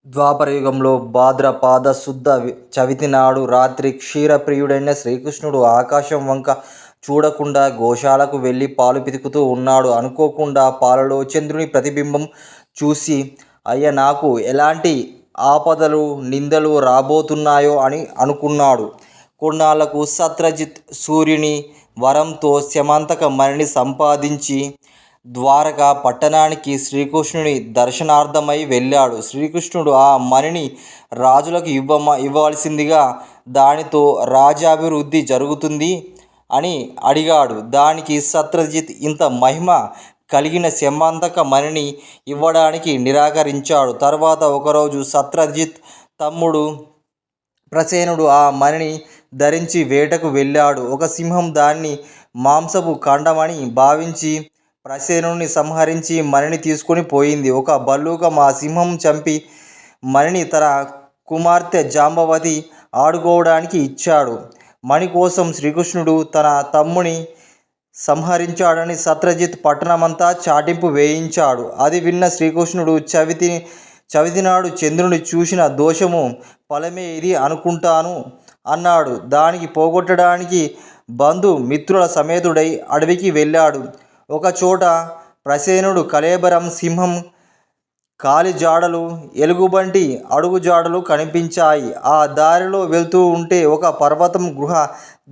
ద్వాపరయుగంలో భాద్రపద శుద్ధ చవితి నాడు రాత్రి క్షీరప్రియుడైన శ్రీకృష్ణుడు ఆకాశం వంక చూడకుండా గోశాలకు వెళ్ళి పాలు పితుకుతూ ఉన్నాడు. అనుకోకుండా పాలలో చంద్రుని ప్రతిబింబం చూసి అయ్య, నాకు ఎలాంటి ఆపదలు నిందలు రాబోతున్నాయో అని అనుకున్నాడు. కొన్నాళ్లకు సత్రజిత్ సూర్యుని వరంతో శమంతక మణిని సంపాదించి ద్వారకా పట్టణానికి శ్రీకృష్ణుని దర్శనార్థమై వెళ్ళాడు. శ్రీకృష్ణుడు ఆ మణిని రాజులకు ఇవ్వవలసిందిగా, దానితో రాజ్యాభివృద్ధి జరుగుతుంది అని అడిగాడు. దానికి సత్రజిత్ ఇంత మహిమ కలిగిన శమంతక మణిని ఇవ్వడానికి నిరాకరించాడు. తర్వాత ఒకరోజు సత్రజిత్ తమ్ముడు ప్రసేనుడు ఆ మణిని ధరించి వేటకు వెళ్ళాడు. ఒక సింహం దాన్ని మాంసపు ఖండమని భావించి ప్రసేనుడిని సంహరించి మణిని తీసుకొని పోయింది. ఒక భల్లూకం ఆ సింహం చంపి మణిని తన కుమార్తె జాంబవతి ఆడుకోవడానికి ఇచ్చాడు. మణి కోసం శ్రీకృష్ణుడు తన తమ్ముని సంహరించాడని సత్రజిత్ పట్టణమంతా చాటింపు వేయించాడు. అది విన్న శ్రీకృష్ణుడు చవితి నాడు చంద్రుని చూసిన దోషము ఫలమే ఇది అనుకుంటాను అన్నాడు. దానికి పోగొట్టడానికి బంధు మిత్రుల సమేతుడై అడవికి వెళ్ళాడు. ఒకచోట ప్రసేనుడు కళేబరం, సింహం కాలి జాడలు, ఎలుగుబంటి అడుగు జాడలు కనిపించాయి. ఆ దారిలో వెళ్తూ ఉంటే ఒక పర్వతం గుహ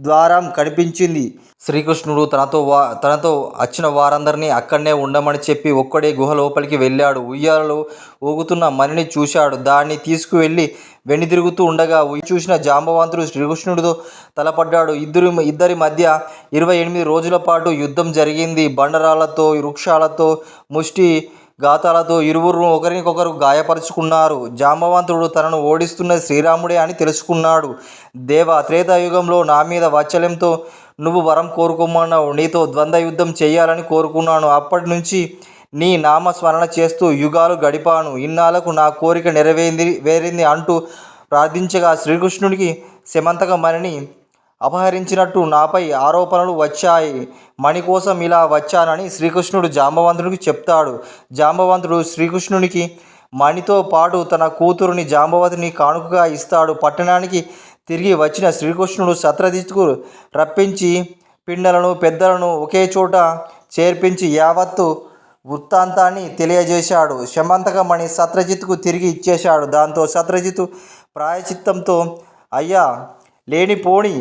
ద్వారం కనిపించింది. శ్రీకృష్ణుడు తనతో వచ్చిన వారందరినీ అక్కడనే ఉండమని చెప్పి ఒక్కడే గుహ లోపలికి వెళ్ళాడు. ఉయ్యాలలో ఊగుతున్న మణిని చూశాడు. దాన్ని తీసుకువెళ్ళి వెనుదిరుగుతూ ఉండగా చూసిన జాంబవంతుడు శ్రీకృష్ణుడితో తలపడ్డాడు. ఇద్దరి మధ్య 28 రోజుల పాటు యుద్ధం జరిగింది. బండరాళ్లతో, వృక్షాలతో, ముష్టి ఘాతాలతో ఇరువురు ఒకరికొకరు గాయపరుచుకున్నారు. జాంబవంతుడు తనను ఓడిస్తున్నది శ్రీరాముడే అని తెలుసుకున్నాడు. దేవా, త్రేతాయుగంలో నా మీద వాత్సల్యంతో నువ్వు వరం కోరుకోమన్నావు. నీతో ద్వంద్వ యుద్ధం చేయాలని కోరుకున్నాను. అప్పటి నుంచి నీ నామస్మరణ చేస్తూ యుగాలు గడిపాను. ఇన్నాళ్లకు నా కోరిక నెరవేరింది అంటూ ప్రార్థించగా శ్రీకృష్ణుడికి శమంతక మణిని అపహరించినట్టు నాపై ఆరోపణలు వచ్చాయి. మణి కోసం ఇలా వచ్చానని శ్రీకృష్ణుడు జాంబవంతుడికి చెప్తాడు. జాంబవంతుడు శ్రీకృష్ణునికి మణితో పాటు తన కూతురుని జాంబవతిని కానుకగా ఇస్తాడు. పట్టణానికి తిరిగి వచ్చిన శ్రీకృష్ణుడు సత్రజిత్కు రప్పించి పిండలను పెద్దలను ఒకే చోట చేర్పించి యావత్తు వృత్తాంతాన్ని తెలియజేశాడు. శమంతక మణి సత్రజిత్కు తిరిగి ఇచ్చేశాడు. దాంతో సత్రజిత్ ప్రాయశ్చిత్తంతో, అయ్యా, లేనిపోని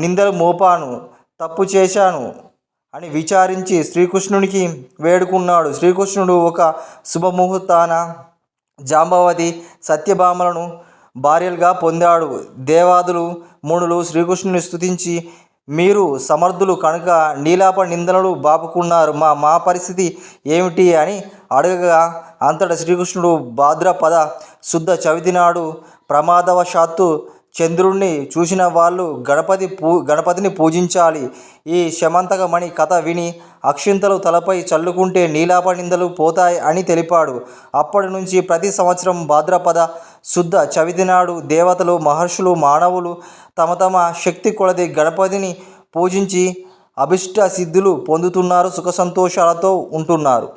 నిందలు మోపాను, తప్పు చేశాను అని విచారించి శ్రీకృష్ణునికి వేడుకున్నాడు. శ్రీకృష్ణుడు ఒక శుభముహూర్తాన జాంబవతి, సత్యభామలను భార్యలుగా పొందాడు. దేవాదులు, మునులు శ్రీకృష్ణుని స్తుతించి, మీరు సమర్థులు కనుక నీలాప నిందనలు బాపుకున్నారు, మా పరిస్థితి ఏమిటి అని అడగగా అంతటా శ్రీకృష్ణుడు భాద్రపద శుద్ధ చవితి నాడు ప్రమాదవశాత్తు చంద్రుణ్ణి చూసిన వాళ్ళు గణపతిని పూజించాలి. ఈ శమంతక మణి కథ విని అక్షింతలు తలపై చల్లుకుంటే నీలాప నిందలు పోతాయి అని తెలిపాడు. అప్పటి నుంచి ప్రతి సంవత్సరం భాద్రపద శుద్ధ చవితి నాడు దేవతలు, మహర్షులు, మానవులు తమ శక్తి కొలది గణపతిని పూజించి అభిష్ట సిద్ధులు పొందుతున్నారు, సుఖ సంతోషాలతో ఉంటున్నారు.